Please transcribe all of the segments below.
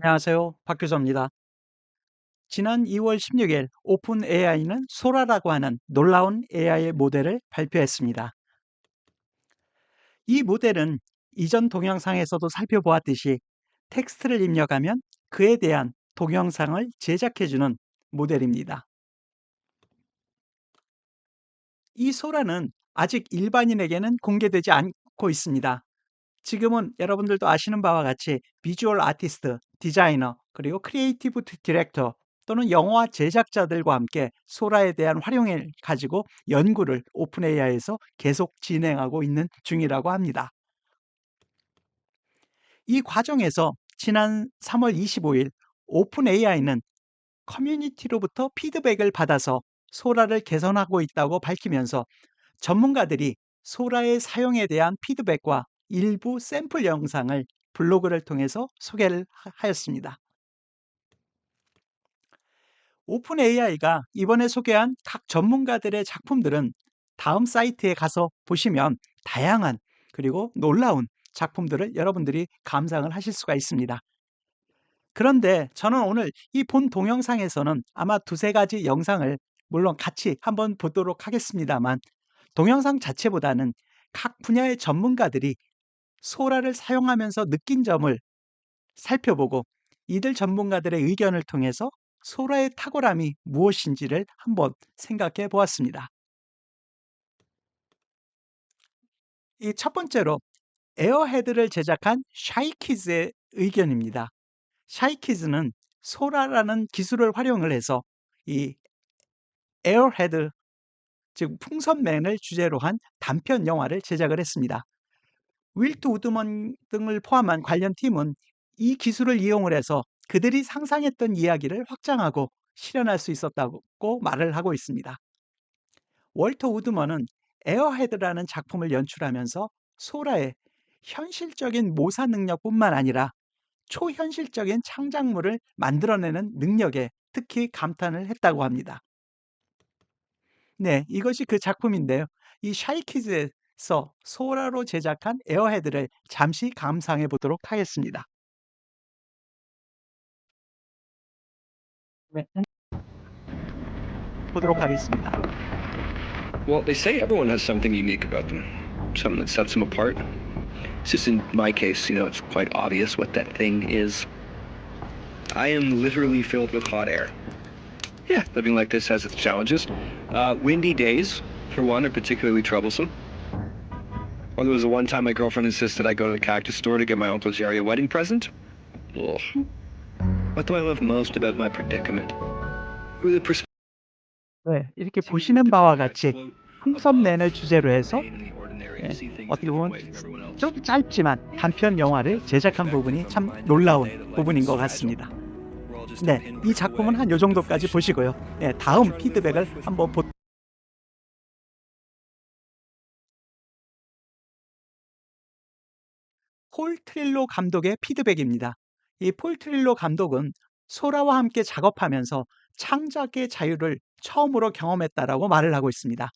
안녕하세요. 박 교수입니다. 지난 2월 16일 오픈 AI는 소라라고 하는 놀라운 AI 모델을 발표했습니다. 이 모델은 이전 동영상에서도 살펴보았듯이 텍스트를 입력하면 그에 대한 동영상을 제작해주는 모델입니다. 이 소라는 아직 일반인에게는 공개되지 않고 있습니다. 지금은 여러분들도 아시는 바와 같이 비주얼 아티스트, 디자이너, 그리고 크리에이티브 디렉터 또는 영화 제작자들과 함께 소라에 대한 활용을 가지고 연구를 오픈 AI에서 계속 진행하고 있는 중이라고 합니다. 이 과정에서 지난 3월 25일 오픈 AI는 커뮤니티로부터 피드백을 받아서 소라를 개선하고 있다고 밝히면서 전문가들이 소라의 사용에 대한 피드백과 일부 샘플 영상을 블로그를 통해서 소개를 하였습니다. 오픈 AI가 이번에 소개한 각 전문가들의 작품들은 다음 사이트에 가서 보시면 다양한 그리고 놀라운 작품들을 여러분들이 감상을 하실 수가 있습니다. 그런데 저는 오늘 이 본 동영상에서는 아마 두세 가지 영상을 물론 같이 한번 보도록 하겠습니다만 동영상 자체보다는 각 분야의 전문가들이 소라를 사용하면서 느낀 점을 살펴보고 이들 전문가들의 의견을 통해서 소라의 탁월함이 무엇인지를 한번 생각해 보았습니다. 이 첫 번째로 에어헤드를 제작한 샤이키즈의 의견입니다. 샤이키즈는 소라라는 기술을 활용을 해서 이 에어헤드 즉 풍선맨을 주제로 한 단편 영화를 제작을 했습니다. 윌트 우드먼 등을 포함한 관련 팀은 이 기술을 이용을 해서 그들이 상상했던 이야기를 확장하고 실현할 수 있었다고 말을 하고 있습니다. 월터 우드먼은 에어헤드라는 작품을 연출하면서 소라의 현실적인 모사 능력뿐만 아니라 초현실적인 창작물을 만들어내는 능력에 특히 감탄을 했다고 합니다. 네, 이것이 그 작품인데요. 이 샤이키즈에서 소라로 제작한 에어헤드를 잠시 감상해 보도록 하겠습니다. 네, 보도록 하겠습니다. Well, they say everyone has something unique about them, something that sets them apart. It's just in my case, it's quite obvious what that thing is. I am literally filled with hot air. Yeah, living like this has its challenges. Windy days, for one, are particularly troublesome. Or there was the one time my girlfriend insisted I go to the cactus store to get my Uncle Jerry a wedding present. Ugh. What do I love most about my predicament? The perspective 네, 이렇게 보시는 바와 같이 풍선맨을 주제로 해서 예, 어떻게 보면 좀 짧지만 단편 영화를 제작한 부분이 참 놀라운 부분인 것 같습니다. 네, 이 작품은 한 요 정도까지 보시고요. 네, 다음 피드백을 한번 폴 트릴로 감독의 피드백입니다. 이 폴 트릴로 감독은 소라와 함께 작업하면서 창작의 자유를 처음으로 경험했다라고 말을 하고 있습니다.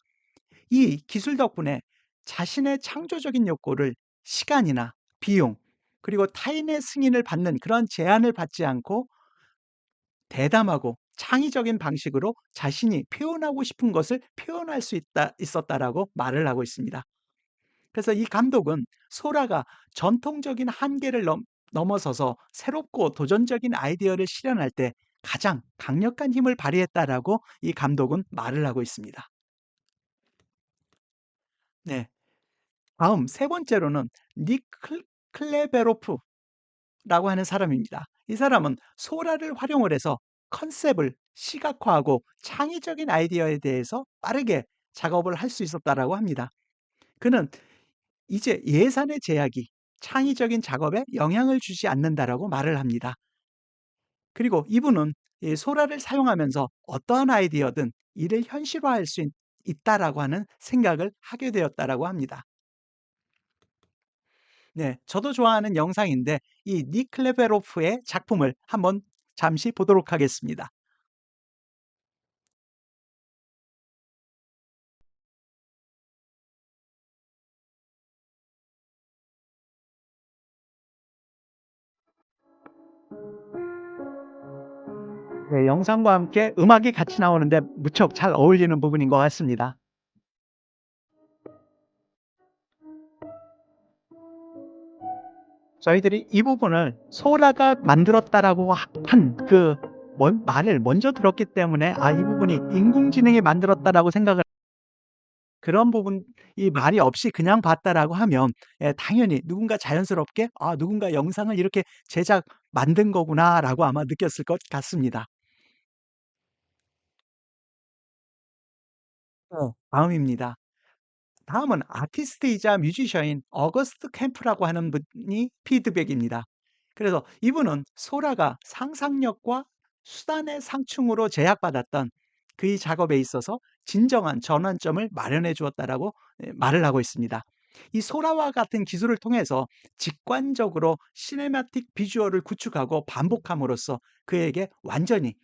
이 기술 덕분에 자신의 창조적인 욕구를 시간이나 비용 그리고 타인의 승인을 받는 그런 제한을 받지 않고 대담하고 창의적인 방식으로 자신이 표현하고 싶은 것을 표현할 수 있었다라고 말을 하고 있습니다. 그래서 이 감독은 소라가 전통적인 한계를 넘어서서 새롭고 도전적인 아이디어를 실현할 때 가장 강력한 힘을 발휘했다라고 이 감독은 말을 하고 있습니다. 네. 다음 세 번째로는 닉 클레베로프라고 하는 사람입니다. 이 사람은 소라를 활용을 해서 컨셉을 시각화하고 창의적인 아이디어에 대해서 빠르게 작업을 할 수 있었다라고 합니다. 그는 이제 예산의 제약이 창의적인 작업에 영향을 주지 않는다라고 말을 합니다. 그리고 이분은 이 소라를 사용하면서 어떠한 아이디어든 이를 현실화할 수 있다라고 하는 생각을 하게 되었다라고 합니다. 네, 저도 좋아하는 영상인데 이 니클레베로프의 작품을 한번 잠시 보도록 하겠습니다. 네, 영상과 함께 음악이 같이 나오는데 무척 잘 어울리는 부분인 것 같습니다. 저희들이 이 부분을 소라가 만들었다라고 한 그 말을 먼저 들었기 때문에 이 부분이 인공지능이 만들었다라고 생각을 그런 부분 이 말이 없이 그냥 봤다라고 하면 당연히 누군가 자연스럽게 '아 누군가 영상을 이렇게 제작 만든 거구나.'라고 아마 느꼈을 것 같습니다. 다음입니다. 다음은 아티스트이자 뮤지션인 어거스트 캠프라고 하는 분이 피드백입니다. 그래서 이분은 소라가 상상력과 수단의 상충으로 제약받았던 그의 작업에 있어서 진정한 전환점을 마련해 주었다라고 말을 하고 있습니다. 이 소라와 같은 기술을 통해서 직관적으로 시네마틱 비주얼을 구축하고 반복함으로써 그에게 완전히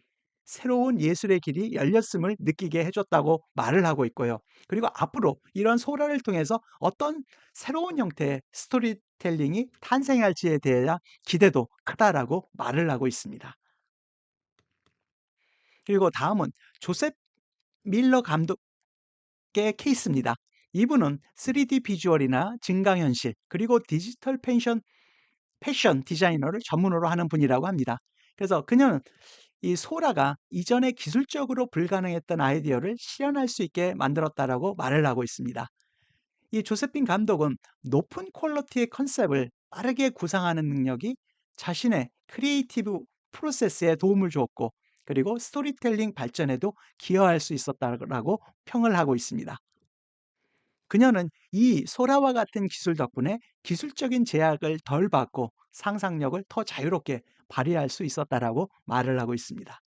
새로운 예술의 길이 열렸음을 느끼게 해줬다고 말을 하고 있고요. 그리고 앞으로 이런 소라를 통해서 어떤 새로운 형태의 스토리텔링이 탄생할지에 대한 기대도 크다라고 말을 하고 있습니다. 그리고 다음은 조셉 밀러 감독의 케이스입니다. 이분은 3D 비주얼이나 증강현실 그리고 디지털 패션 디자이너를 전문으로 하는 분이라고 합니다. 그래서 그녀는 이 소라가 이전에 기술적으로 불가능했던 아이디어를 실현할 수 있게 만들었다라고 말을 하고 있습니다. 이 조세핀 감독은 높은 퀄리티의 컨셉을 빠르게 구상하는 능력이 자신의 크리에이티브 프로세스에 도움을 주었고 그리고 스토리텔링 발전에도 기여할 수 있었다라고 평을 하고 있습니다. 그녀는 이 소라와 같은 기술 덕분에 기술적인 제약을 덜 받고 상상력을 더 자유롭게 발휘할 수 있었다라고 말을 하고 있습니다.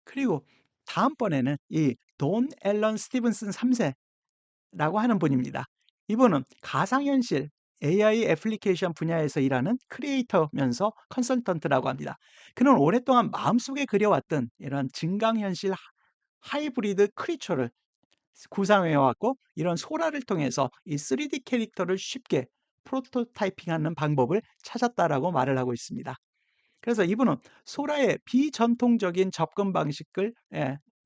그리고 다음번에는 이 돈 앨런 스티븐슨 3세라고 하는 분입니다. 이분은 가상현실 AI 애플리케이션 분야에서 일하는 크리에이터면서 컨설턴트라고 합니다. 그는 오랫동안 마음속에 그려왔던 이런 증강현실 하이브리드 크리처를 구상해 왔고 이런 소라를 통해서 이 3D 캐릭터를 쉽게 프로토타이핑하는 방법을 찾았다라고 말을 하고 있습니다. 그래서 이분은 소라의 비전통적인 접근 방식을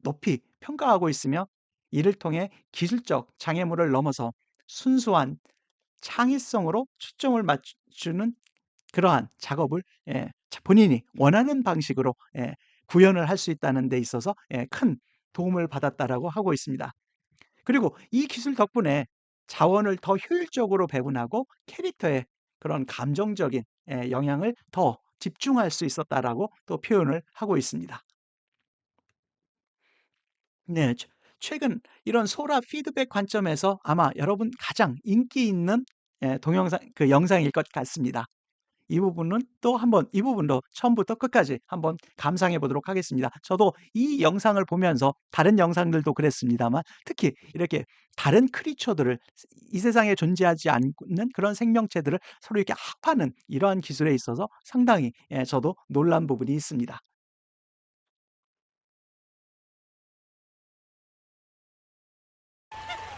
높이 평가하고 있으며 이를 통해 기술적 장애물을 넘어서 순수한 창의성으로 초점을 맞추는 그러한 작업을 본인이 원하는 방식으로 구현을 할 수 있다는 데 있어서 큰 도움을 받았다라고 하고 있습니다. 그리고 이 기술 덕분에 자원을 더 효율적으로 배분하고 캐릭터의 그런 감정적인 영향을 더 집중할 수 있었다라고 또 표현을 하고 있습니다. 네. 최근 이런 소라 피드백 관점에서 아마 여러분 가장 인기 있는 동영상 영상일 것 같습니다. 이 부분은 또 한번 이 부분도 처음부터 끝까지 한번 감상해 보도록 하겠습니다. 저도 이 영상을 보면서 다른 영상들도 그랬습니다만 특히 이렇게 다른 크리처들을 이 세상에 존재하지 않는 그런 생명체들을 서로 이렇게 합하는 이러한 기술에 있어서 상당히 저도 놀란 부분이 있습니다.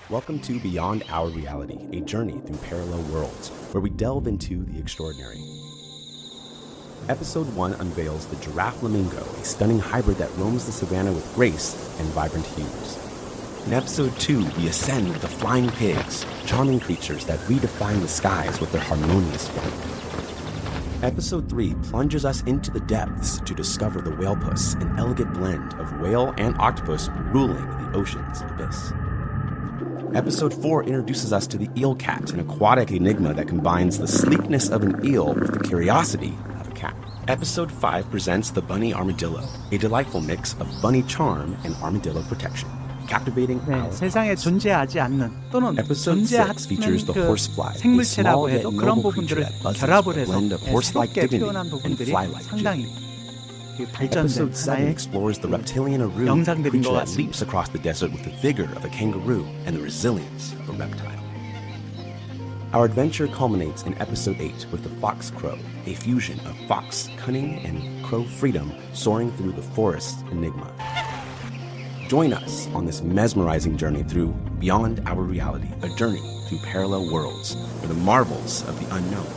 Welcome to Beyond Our Reality, a journey through parallel worlds, where we delve into the extraordinary. Episode 1 unveils the giraffe flamingo, a stunning hybrid that roams the savannah with grace and vibrant hues. In Episode 2, we ascend with the flying pigs, charming creatures that redefine the skies with their harmonious flight. Episode 3 plunges us into the depths to discover the whalepuss, an elegant blend of whale and octopus ruling the ocean's abyss. Episode 4 introduces us to the eel cat, an aquatic enigma that combines the sleekness of an eel with the curiosity of a cat. Episode 5 presents the bunny armadillo, a delightful mix of bunny charm and armadillo protection. Captivating 네, our 세상에 eyes. 존재하지 않는 또는 Episode 6 features 존재하는 the 그 horsefly, a 생물체라고 small yet 해도 그런 noble creature 부분들을 that buzzes 결합을 with a 해서 blend of horse-like 새롭게 dignity 표현한 and 부분들이 fly-like 상당히 agility. 그 발전된 Episode 7 하나의 explores the reptilian aru, a 영상들인 creature 것 that 같습니다. leaps across the desert with the vigor of a kangaroo and the resilience of a reptile. Our adventure culminates in Episode 8 with the fox crow, a fusion of fox cunning and crow freedom soaring through the forest's enigma. Join us on this mesmerizing journey through Beyond Our Reality, a journey through parallel worlds where the marvels of the unknown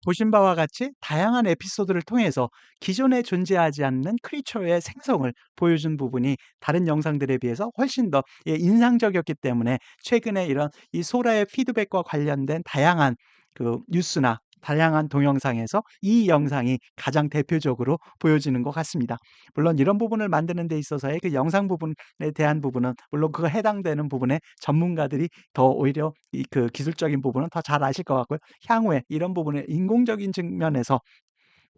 보신 바와 같이 다양한 에피소드를 통해서 기존에 존재하지 않는 크리처의 생성을 보여준 부분이 다른 영상들에 비해서 훨씬 더 인상적이었기 때문에 최근에 이런 이 소라의 피드백과 관련된 다양한 그 뉴스나 다양한 동영상에서 이 영상이 가장 대표적으로 보여지는 것 같습니다. 물론 이런 부분을 만드는 데 있어서의 그 영상 부분에 대한 부분은 물론 그거 해당되는 부분에 전문가들이 더 오히려 이 그 기술적인 부분은 더 잘 아실 것 같고요. 향후에 이런 부분에 인공적인 측면에서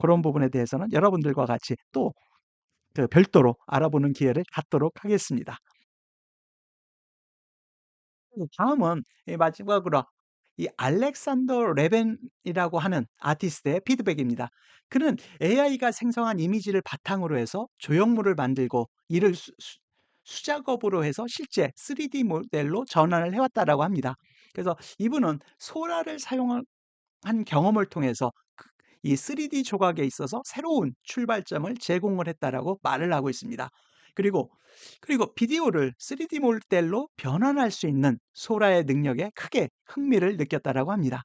그런 부분에 대해서는 여러분들과 같이 또 그 별도로 알아보는 기회를 갖도록 하겠습니다. 다음은 마지막으로 이 알렉산더 레벤이라고 하는 아티스트의 피드백입니다. 그는 AI가 생성한 이미지를 바탕으로 해서 조형물을 만들고 이를 수작업으로 해서 실제 3D 모델로 전환을 해왔다라고 합니다. 그래서 이분은 소라를 사용한 경험을 통해서 이 3D 조각에 있어서 새로운 출발점을 제공을 했다라고 말을 하고 있습니다. 그리고 비디오를 3D 모델로 변환할 수 있는 소라의 능력에 크게 흥미를 느꼈다라고 합니다.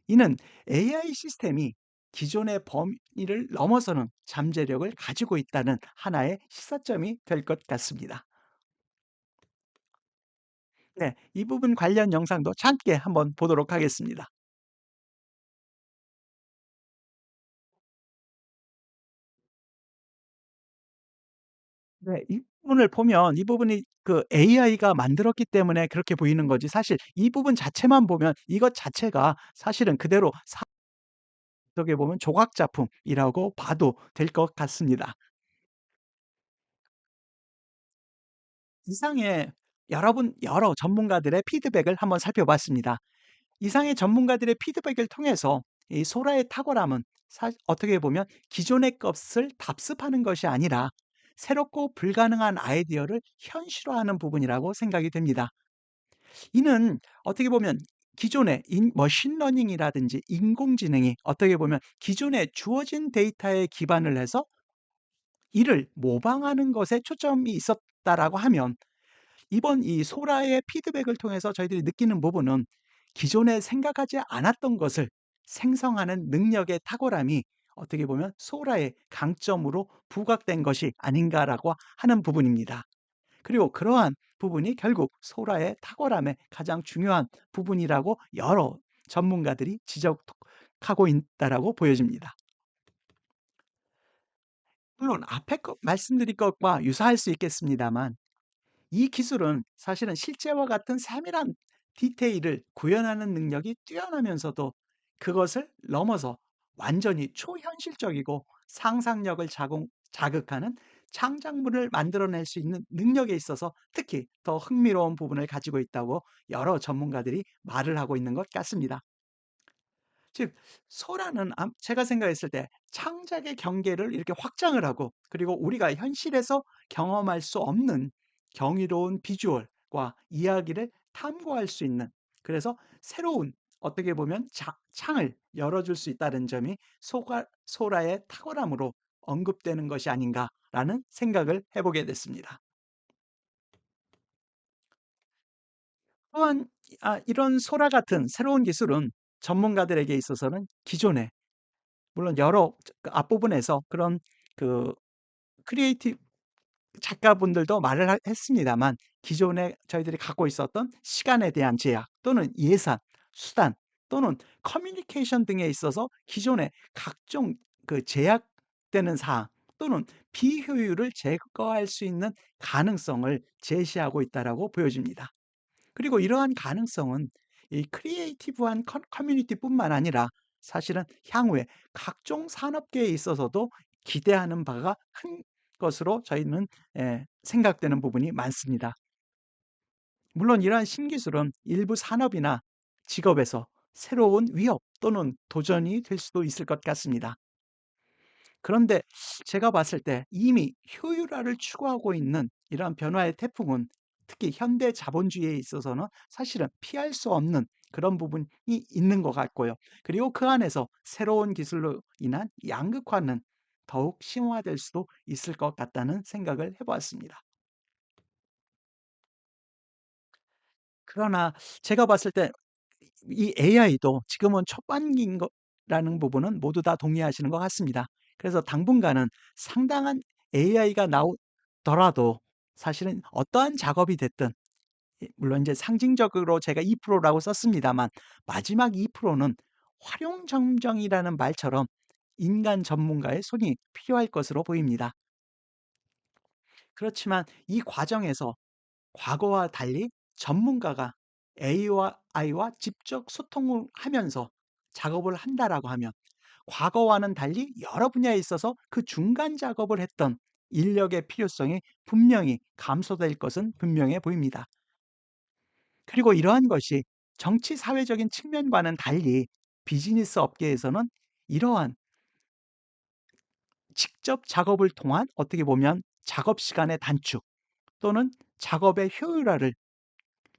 이는 AI 시스템이 기존의 범위를 넘어서는 잠재력을 가지고 있다는 하나의 시사점이 될 것 같습니다. 네, 이 부분 관련 영상도 함께 한번 보도록 하겠습니다. 네. 이 부분을 보면 이 부분이 그 AI가 만들었기 때문에 그렇게 보이는 거지 사실 이 부분 자체만 보면 이것 자체가 사실은 그대로 어떻게 보면 조각 작품이라고 봐도 될 것 같습니다. 이상의 여러 전문가들의 피드백을 한번 살펴봤습니다. 이상의 전문가들의 피드백을 통해서 이 소라의 탁월함은 어떻게 보면 기존의 것을 답습하는 것이 아니라 새롭고 불가능한 아이디어를 현실화하는 부분이라고 생각이 됩니다. 이는 어떻게 보면 기존의 머신러닝이라든지 인공지능이 어떻게 보면 기존에 주어진 데이터에 기반을 해서 이를 모방하는 것에 초점이 있었다라고 하면 이번 이 소라의 피드백을 통해서 저희들이 느끼는 부분은 기존에 생각하지 않았던 것을 생성하는 능력의 탁월함이 어떻게 보면 소라의 강점으로 부각된 것이 아닌가라고 하는 부분입니다. 그리고 그러한 부분이 결국 소라의 탁월함의 가장 중요한 부분이라고 여러 전문가들이 지적하고 있다라고 보여집니다. 물론 앞에 말씀드린 것과 유사할 수 있겠습니다만 이 기술은 사실은 실제와 같은 세밀한 디테일을 구현하는 능력이 뛰어나면서도 그것을 넘어서 완전히 초현실적이고 상상력을 자극하는 창작물을 만들어낼 수 있는 능력에 있어서 특히 더 흥미로운 부분을 가지고 있다고 여러 전문가들이 말을 하고 있는 것 같습니다. 즉 소라는 제가 생각했을 때 창작의 경계를 이렇게 확장을 하고 그리고 우리가 현실에서 경험할 수 없는 경이로운 비주얼과 이야기를 탐구할 수 있는 그래서 새로운 어떻게 보면 창을 열어줄 수 있다는 점이 소라의 탁월함으로 언급되는 것이 아닌가라는 생각을 해보게 됐습니다. 또한 이런 소라 같은 새로운 기술은 전문가들에게 있어서는 기존에 물론 여러 그 앞부분에서 그런 그 크리에이티브 작가분들도 말을 했습니다만 기존에 저희들이 갖고 있었던 시간에 대한 제약 또는 예산, 수단 또는 커뮤니케이션 등에 있어서 기존에 각종 그 제약되는 사항 또는 비효율을 제거할 수 있는 가능성을 제시하고 있다라고 보여집니다. 그리고 이러한 가능성은 이 크리에이티브한 커뮤니티뿐만 아니라 사실은 향후에 각종 산업계에 있어서도 기대하는 바가 큰 것으로 저희는 생각되는 부분이 많습니다. 물론 이러한 신기술은 일부 산업이나 직업에서 새로운 위협 또는 도전이 될 수도 있을 것 같습니다. 그런데 제가 봤을 때 이미 효율화를 추구하고 있는 이러한 변화의 태풍은 특히 현대 자본주의에 있어서는 사실은 피할 수 없는 그런 부분이 있는 것 같고요. 그리고 그 안에서 새로운 기술로 인한 양극화는 더욱 심화될 수도 있을 것 같다는 생각을 해보았습니다. 그러나 제가 봤을 때 이 AI도 지금은 초반기인 것 라는 부분은 모두 다 동의하시는 것 같습니다. 그래서 당분간은 상당한 AI가 나오더라도 사실은 어떠한 작업이 됐든 물론 이제 상징적으로 제가 2%라고 썼습니다만 마지막 2%는 활용점정이라는 말처럼 인간 전문가의 손이 필요할 것으로 보입니다. 그렇지만 이 과정에서 과거와 달리 전문가가 AI와 직접 소통을 하면서 작업을 한다라고 하면 과거와는 달리 여러 분야에 있어서 그 중간 작업을 했던 인력의 필요성이 분명히 감소될 것은 분명해 보입니다. 그리고 이러한 것이 정치 사회적인 측면과는 달리 비즈니스 업계에서는 이러한 직접 작업을 통한 어떻게 보면 작업 시간의 단축 또는 작업의 효율화를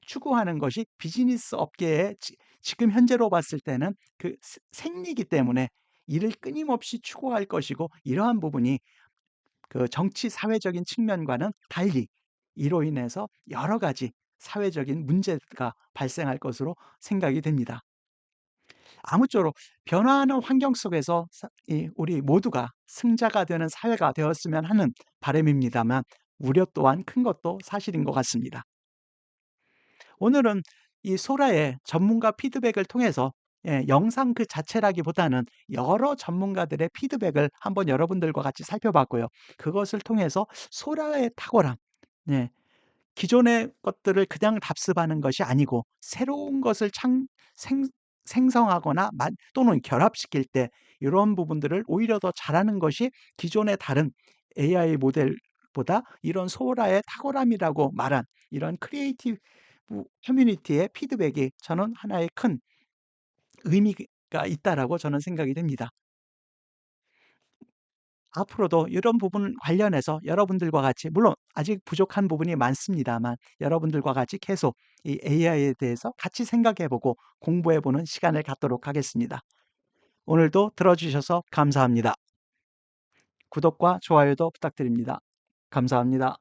추구하는 것이 비즈니스 업계의 지금 현재로 봤을 때는 그 생리이기 때문에 이를 끊임없이 추구할 것이고 이러한 부분이 그 정치 사회적인 측면과는 달리 이로 인해서 여러 가지 사회적인 문제가 발생할 것으로 생각이 됩니다. 아무쪼록 변화하는 환경 속에서 우리 모두가 승자가 되는 사회가 되었으면 하는 바람입니다만 우려 또한 큰 것도 사실인 것 같습니다. 오늘은 이 소라의 전문가 피드백을 통해서 영상 그 자체라기보다는 여러 전문가들의 피드백을 한번 여러분들과 같이 살펴봤고요. 그것을 통해서 소라의 탁월함, 기존의 것들을 그냥 답습하는 것이 아니고 새로운 것을 생성하거나 또는 결합시킬 때 이런 부분들을 오히려 더 잘하는 것이 기존의 다른 AI 모델보다 이런 소라의 탁월함이라고 말한 이런 크리에이티브 커뮤니티의 피드백이 저는 하나의 큰 의미가 있다라고 저는 생각이 됩니다. 앞으로도 이런 부분 관련해서 여러분들과 같이 물론 아직 부족한 부분이 많습니다만 여러분들과 같이 계속 이 AI에 대해서 같이 생각해 보고 공부해 보는 시간을 갖도록 하겠습니다. 오늘도 들어주셔서 감사합니다. 구독과 좋아요도 부탁드립니다. 감사합니다.